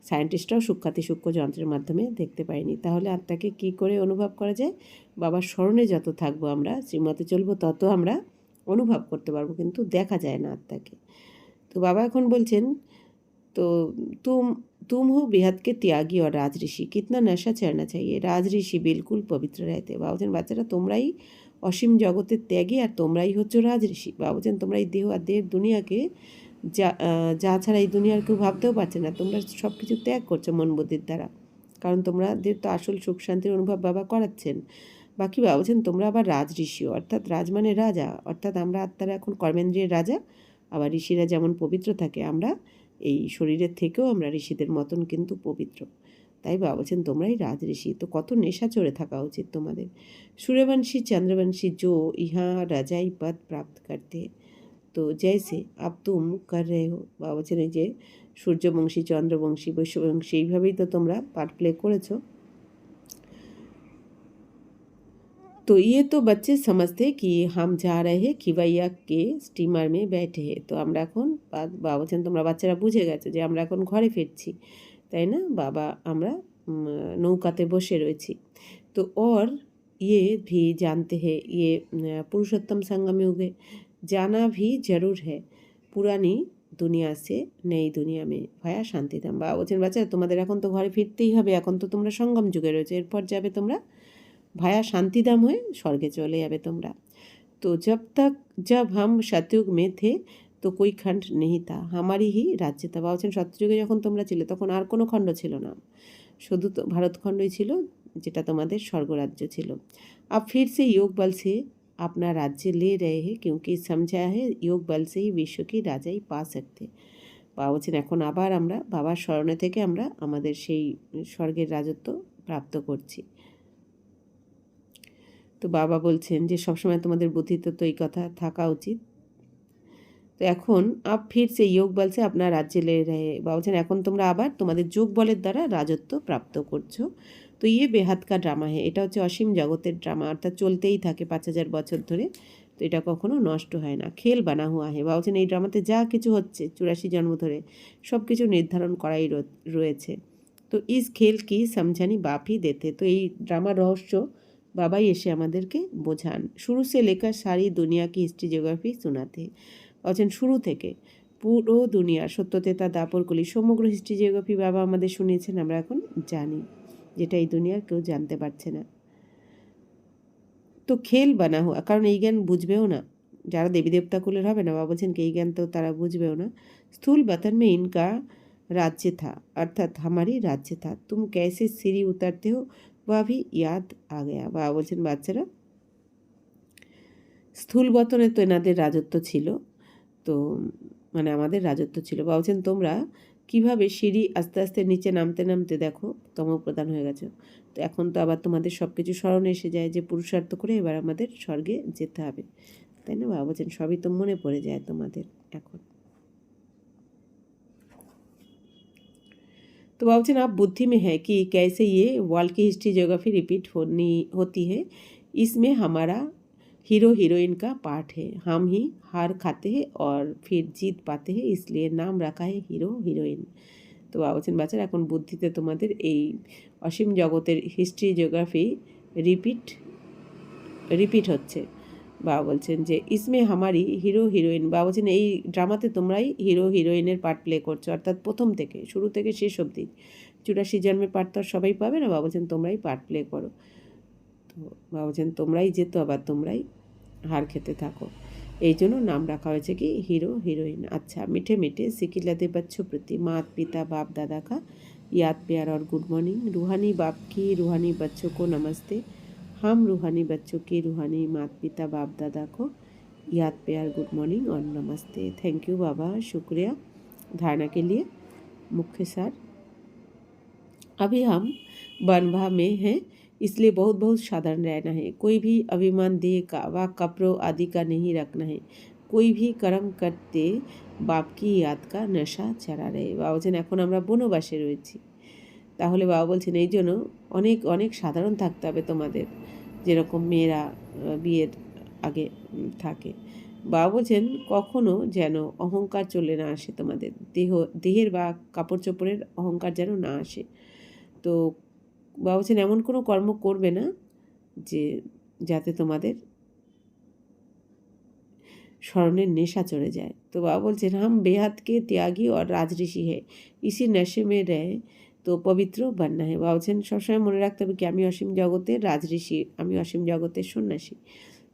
সায়েন্টিস্টরাও সূক্ষ্ম যন্ত্রের মাধ্যমে দেখতে পায়নি। তাহলে আত্মাকে কি করে অনুভব করা যায়? বাবার স্মরণে যত থাকবো আমরা, শ্রীমতে চলবো, তত আমরা অনুভব করতে পারবো, কিন্তু দেখা যায় না আত্মাকে। তো বাবা এখন বলছেন तो तुम हो बेहद के त्यागी और राजऋषि, कितना नशा चढ़ना चाहिए। রাজঋষি বিলকুল পবিত্র रहते। বাবা বলছেন বাচ্চারা তোমরাই অসীম জগতের ত্যাগী আর তোমরাই হচ্ছে রাজঋষি। বাবা বলছেন তোমরা এই দেহ আর দেহের দুনিয়াকে যা ছাড়া এই দুনিয়ার কেউ ভাবতেও পারছে না, তোমরা সব কিছু ত্যাগ করছো মন বুদ্ধির দ্বারা, কারণ তোমাদের তো আসল সুখ শান্তির অনুভব বাবা করাচ্ছেন। বাকি বাবা বলছেন তোমরা আবার রাজঋষিও, অর্থাৎ রাজ মানে রাজা, অর্থাৎ আমরা আত্মারা এখন কর্মেন্দ্রিয়ের রাজা। আবার ঋষিরা যেমন পবিত্র থাকে, আমরা এই শরীরের থেকেও আমরা ঋষিদের মতন কিন্তু পবিত্র। তাই বাবা বলছেন তোমরাই রাজঋষি। তো কত নেশা চড়ে থাকা উচিত তোমাদের। सूर्यवंशी चंद्रवंशी जो यहाँ राजाई पद प्राप्त करते हैं, तो जैसे अब तुम कर रहे हो। বাবা বলছেন এই যে সূর্যবংশী, চন্দ্রবংশী, বৈশ্যবংশী এইভাবেই তো তোমরা পার্ট প্লে করেছো। तो ये तो बच्चे समझते कि हम जा रहे हैं खिवैया के স্টিমার में बैठे हैं। তো আমরা এখন বাবা বলছেন তোমরা বাচ্চারা বুঝে গেছো যে আমরা এখন ঘরে ফিরছি, তাই না বাবা, আমরা নৌকাতে বসে রয়েছি। তো और ये भी जानते हैं ये पुरुषोत्तम संगम युग है, जाना भी जरूर है पुरानी দুনিয়া সে নেই দুনিয়া মে ভায়া শান্তিধাম। বাবা বলছেন বাচ্চারা তোমাদের এখন তো ঘরে ফিরতেই হবে, এখন তো তোমরা সঙ্গম যুগে রয়েছে, এরপর যাবে তোমরা ভায়া শান্তিধাম হয়ে স্বর্গে চলে যাবে তোমরা। তো जब हम सतयुग में थे তো कोई खंड नहीं था हमारी ही राज्य था। বাবা বলছেন সত্যযুগে যখন তোমরা ছিলে তখন আর কোনো খণ্ড ছিল না, শুধু তো ভারতখণ্ডই ছিল যেটা তোমাদের স্বর্গরাজ্য ছিল। अब फिर से योग बल से अपना राज्य ले रहे हैं क्योंकि समझा है योग बल से ही विश्व की राजाई पा सकते। বাবা বলছেন এখন আবার আমরা বাবার স্মরণে থেকে আমরা আমাদের সেই স্বর্গের রাজত্ব প্রাপ্ত করছি। তো বাবা বলছেন যে সবসময় তোমাদের বুদ্ধিতে তো এই কথা থাকা উচিত। তো এখন আপ ফির সে যোগ বলছে আপনার রাজ্যে লে রহে। বাবা বলছেন এখন তোমরা আবার তোমাদের যোগ বলের দ্বারা রাজত্ব প্রাপ্ত করছো। তো ইয়ে বেহাত কা ড্রামা হে, এটা হচ্ছে অসীম জগতের ড্রামা, অর্থাৎ চলতেই থাকে 5000 বছর ধরে। তো এটা কখনো নষ্ট হয় না। খেল বানা হুয়া হে। বাবা বলছেন এই ড্রামাতে যা কিছু হচ্ছে 84 জন্ম ধরে সব কিছু নির্ধারণ করাই রয়েছে। তো ইস খেল কি সমঝানি বাপই দেতে। তো এই ড্রামার রহস্য বাবাই এসে আমাদেরকে বোঝান। শুরু সে লেখা সারি দুনিয়া কি হিস্ট্রি জিওগ্রাফি শোনাতে। বলছেন শুরু থেকে পুরো দুনিয়ার সত্যতেতা দাপরকলি সমগ্র হিস্ট্রি জিওগ্রাফি বাবা আমাদের শুনিয়েছেন, আমরা এখন জানি, যেটা এই দুনিয়ার কেউ জানতে পারছে না। তো খেল বানা হওয়া, কারণ এই জ্ঞান বুঝবেও না যারা দেবী দেবতা কুলের হবে না। বাবা বলছেন কি এই জ্ঞান তো তারা বুঝবেও না। স্থূল बतन में इनका राज्य था अर्थात हमारी राज्य था, तुम कैसे सीढ़ी उतरते हो वह भी याद आ गया। বাবা বলছেন বাচ্চারা স্থূল বতনে তো এনাদের রাজত্ব ছিল, তো মানে আমাদের রাজত্ব ছিল। বাবা বলছেন তোমরা কীভাবে সিঁড়ি আস্তে আস্তে নিচে নামতে নামতে দেখো তমপ্রধান হয়ে গেছো। তো এখন তো আবার তোমাদের সব কিছু স্মরণে এসে যায় যে পুরুষার্থ করে এবার আমাদের স্বর্গে যেতে হবে, তাই না। বাবা বলছেন সবই তো মনে পড়ে যায় তোমাদের এখন। तो बाबा बच्चन आप बुद्धि में है कि कैसे ये वर्ल्ड की हिस्ट्री ज्योग्राफी रिपीट होती है, इसमें हमारा हीरो हीरोइन का पार्ट है, हम ही हार खाते हैं और फिर जीत पाते हैं, इसलिए नाम रखा है হিরো হিরোইন। তো বাবা বলছেন বাচ্চারা এখন বুদ্ধিতে তোমাদের এই অসীম জগতের হিস্ট্রি জিওগ্রাফি রিপিট হচ্ছে। বাবা বলছেন যে ইসমে হামারি হিরো হিরোইন। বাবা বলছেন এই ড্রামাতে তোমরাই হিরো হিরোইনের পার্ট প্লে করছো, অর্থাৎ প্রথম থেকে শুরু থেকে শেষ অবধি 84 জন্মের পার্ট তো আর সবাই পাবে না। বাবা বলছেন তোমরাই পার্ট প্লে করো। তো বাবা বলছেন তোমরাই যেতো আবার তোমরাই হার খেতে থাকো, এই জন্য নাম রাখা হয়েছে কি হিরো হিরোइन। अच्छा मीठे मीठे सिकिलते बच्चों प्रति माता पिता बाप दादा का याद प्यार और गुड मॉर्निंग। रूहानी बाप की रूहानी बच्चों को नमस्ते। हम रूहानी बच्चों की रूहानी माता पिता बाप दादा को याद प्यार गुड मॉर्निंग और नमस्ते। थैंक यू बाबा, शुक्रिया धारणा के लिए। मुख्य सार अभी हम बनभा में हैं, इसलिए बहुत बहुत सावधान रहना है। कोई भी अभिमान देह का व कपड़ों आदि का नहीं रखना है। कोई भी कर्म करते बाप की याद का নেশা চড়া रहे। বাবা বলছেন এখন আমরা বনবাসে রয়েছি, তাহলে বাবা বলছেন এই জন্য অনেক অনেক সাধারণ থাকতে হবে তোমাদের, যেরকম মেয়েরা বিয়ের আগে থাকে। বাবা বলছেন কখনো যেন অহংকার চলে না আসে তোমাদের, দেহের বা কাপড় চোপড়ের অহংকার যেন না আসে। তো বাবা বলছেন এমন কোনো কর্ম করবে না যে যাতে তোমাদের স্মরণের নেশা চড়ে যায়। তো বাবা বলছেন হাম বেহাত কে ত্যাগী আর রাজঋষি হে, ইসি নেশে মে রহে তো পবিত্র বান্না হে। বাবা বলছেন সবসময় মনে রাখতে হবে কি আমি অসীম জগতের রাজঋষি, আমি অসীম জগতের সন্ন্যাসী।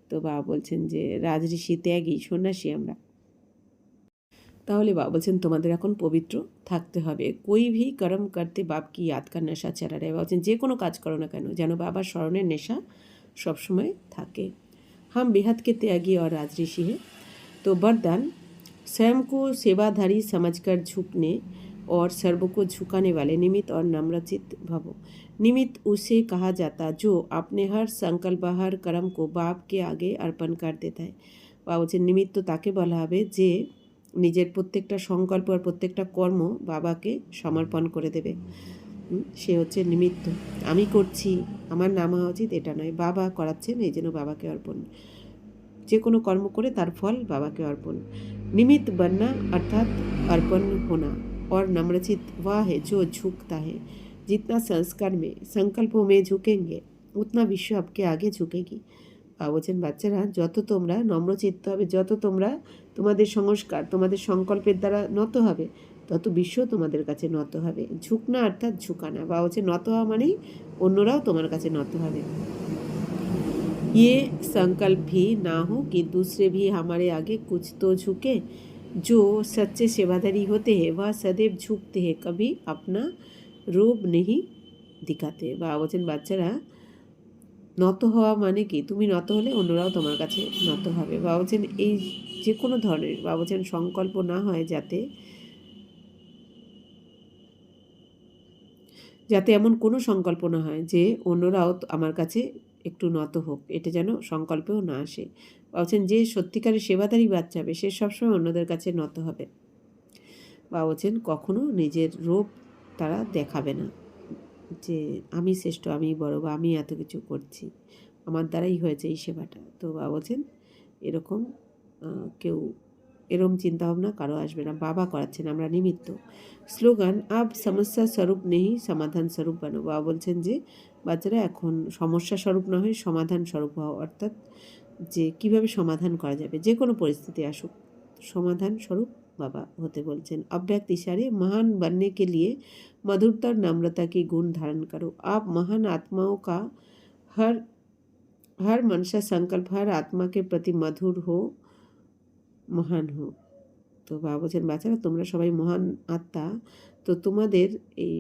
তো বাবা বলছেন যে রাজঋষি ত্যাগী সন্ন্যাসী আমরা। তাহলে বাবা বলছেন তোমাদের এখন পবিত্র থাকতে হবে। কোই ভি কর্ম করতে বাপ কি ইয়াদ কার নেশা চারা রে। বাবা বলছেন যে কোনো কাজ করো না কেন যেন বাবার স্মরণের নেশা সবসময় থাকে। हम बेहद के त्यागी और राजऋषि हैं। तो वरदान स्वयं को सेवाधारी समझकर झुकने और सर्व को झुकाने वाले निमित्त और नम्रचित भवो। निमित्त उसे कहा जाता जो अपने हर संकल्प हर कर्म को बाप के आगे अर्पण कर देता है। বা বলছে নিমিত্ত তাকে বলা হবে যে নিজের প্রত্যেকটা সংকল্প আর প্রত্যেকটা কর্ম বাবাকে সমর্পণ করে দেবে। সে হচ্ছে নিমিত্ত। আমি করছি, আমার নাম হওয়া উচিত এটা নয়, বাবা করাচ্ছেন এই জন্য বাবাকে অর্পণ। যে কোনো কর্ম করে তার ফল বাবাকে অর্পণ। निमित्त बनना अर्थात अर्पण होना और नम्रचित वह है जो झुकता है। जितना संस्कार में संकल्पों में झुकेंगे उतना विश्व आपके आगे झुकेगी। বলছেন বাচ্চারা যত তোমরা নম্রচিত্ত হবে, যত তোমরা তোমাদের সংস্কার তোমাদের সংকল্পের দ্বারা নত হবে তত বিশ্ব তোমাদের কাছে নত হবে। ঝুঁকনা অর্থাৎ ঝুঁকানা, বা হচ্ছে নত হওয়া মানেই অন্যরাও তোমার কাছে নত হবে। ये संकल्प भी ना हो कि दूसरे भी हमारे आगे कुछ तो झुके। जो सच्चे सेवादारी होते हैं वह सदैव झुकते हैं, कभी अपना रूप नहीं दिखाते। বা বলছেন বাচ্চারা নত হওয়া মানে কি তুমি নত হলে অন্যরাও তোমার কাছে নত হবে। বা বলছেন এই যে কোনো ধরনের বা বলছেন সংকল্প না হয় যাতে এমন কোনো সংকল্প না হয় যে অন্যরাও আমার কাছে একটু নত হোক, এটা যেন সংকল্পেও না আসে। বলছেন যে সত্যিকারের সেবাদারি বাচ্চা হবে সে সবসময় অন্যদের কাছে নত হবে। বা বলছেন কখনো নিজের রূপ তারা দেখাবে না যে আমি শ্রেষ্ঠ, আমি বড়, বা আমি এত কিছু করছি, আমার দ্বারাই হয়েছে এই সেবাটা। তো বা বলছেন এরকম কেউ এরম চিন্তাভাবনা কারো আসবে না, বাবা করাচ্ছেন, আমরা নিমিত্ত। স্লোগান আব সমস্যা স্বরূপ নেই সমাধান স্বরূপ বানো। বাবা বলছেন যে বাচ্চারা এখন সমস্যা স্বরূপ না হয়ে সমাধান স্বরূপ হও, অর্থাৎ যে কিভাবে সমাধান করা যাবে যে কোনো পরিস্থিতি আসুক সমাধান স্বরূপ बाबा होते बोलছেন। अव्यक्त इशारे महान बनने के लिए मधुरता और नम्रता की गुण धारण करो। आप महान आत्माओं का हर मनसा संकल्प हर आत्मा के प्रति मधुर हो, महान हो। তো বাবা বলছেন বাচ্চারা তোমরা সবাই মহান আত্মা, তো তোমাদের এই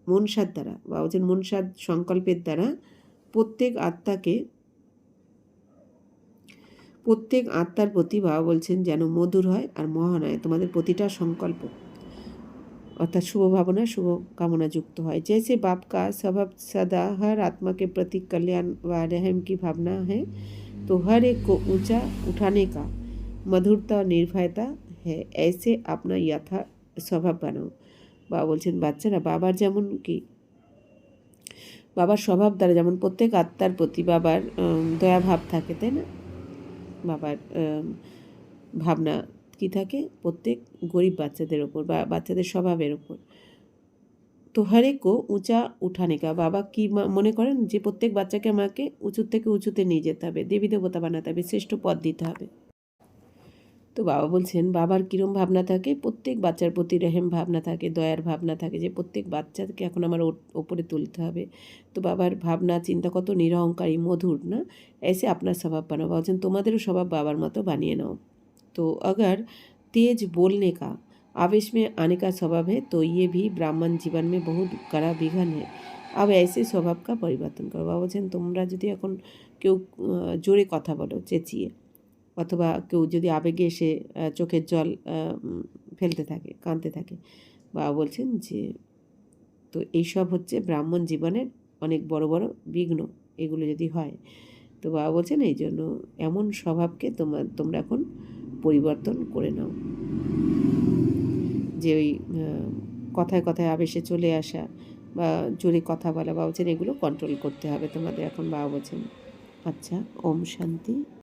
মনসার দ্বারা বাবা বলছেন মনসার সংকল্পের দ্বারা প্রত্যেক আত্মার প্রতি বাবা বলছেন যেন মধুর হয় আর মহান হয়। তোমাদের প্রতিটা সংকল্প অর্থাৎ শুভ ভাবনা শুভ কামনা যুক্ত হয়। जैसे बाप का स्वभाव सदा हर आत्मा के प्रति कल्याण व रहम की भावना है, तो हर एक को ऊंचा उठाने का मधुरता और निर्भयता है, ऐसे अपना यथा स्वभाव बनाओ। বাবা বলছেন বাচ্চারা বাবার যেমন কি বাবার স্বভাব দ্বারা যেমন প্রত্যেক আত্মার প্রতি বাবার দয়াভাব থাকে, তাই না? বাবার ভাবনা কি থাকে প্রত্যেক গরিব বাচ্চাদের ওপর বা বাচ্চাদের স্বভাবের ওপর। তো হরেকও উঁচা উঠানে কা, বাবা কি মনে করেন যে প্রত্যেক বাচ্চাকে আমাকে উঁচু থেকে উঁচুতে নিয়ে যেতে হবে, দেবী দেবতা বানাতে হবে, শ্রেষ্ঠ পদ দিতে হবে। তো বাবা বলছেন বাবার কীরম ভাবনা থাকে, প্রত্যেক বাচ্চার প্রতি রেহেম ভাবনা থাকে, দয়ার ভাবনা থাকে যে প্রত্যেক বাচ্চাকে এখন আমার ওপরে তুলতে হবে। তো বাবার ভাবনা চিন্তা কত নিরহংকারী মধুর না, এসে আপনার স্বভাব বানাও। বলছেন তোমাদেরও স্বভাব বাবার মতো বানিয়ে নাও। तो अगर तेज बोलने का आवेश में आने का स्वभाव है तो ये भी ब्राह्मण जीवन में बहुत बड़ा विघन है। अब ऐसे स्वभाव का परिवर्तन करो। बाबा বলছেন তোমরা যদি এখন কেউ জোরে কথা বলো চেঁচিয়ে, অথবা কেউ যদি আবেগে এসে চোখের জল ফেলতে থাকে কাঁদতে থাকে, বাবা বলছেন যে তো এইসব হচ্ছে ব্রাহ্মণ জীবনের অনেক বড় বড় বিঘ্ন, এগুলো যদি হয়। তো বাবা বলছেন এই জন্য এমন স্বভাবকে তোমরা এখন পরিবর্তন করে নাও। যে ওই কথায় কথায় আবেশে চলে আসা বা জোরে কথা বলা, বাবা বলছেন এগুলো কন্ট্রোল করতে হবে তোমাদের এখন। বাবা বলছেন আচ্ছা, ওম শান্তি।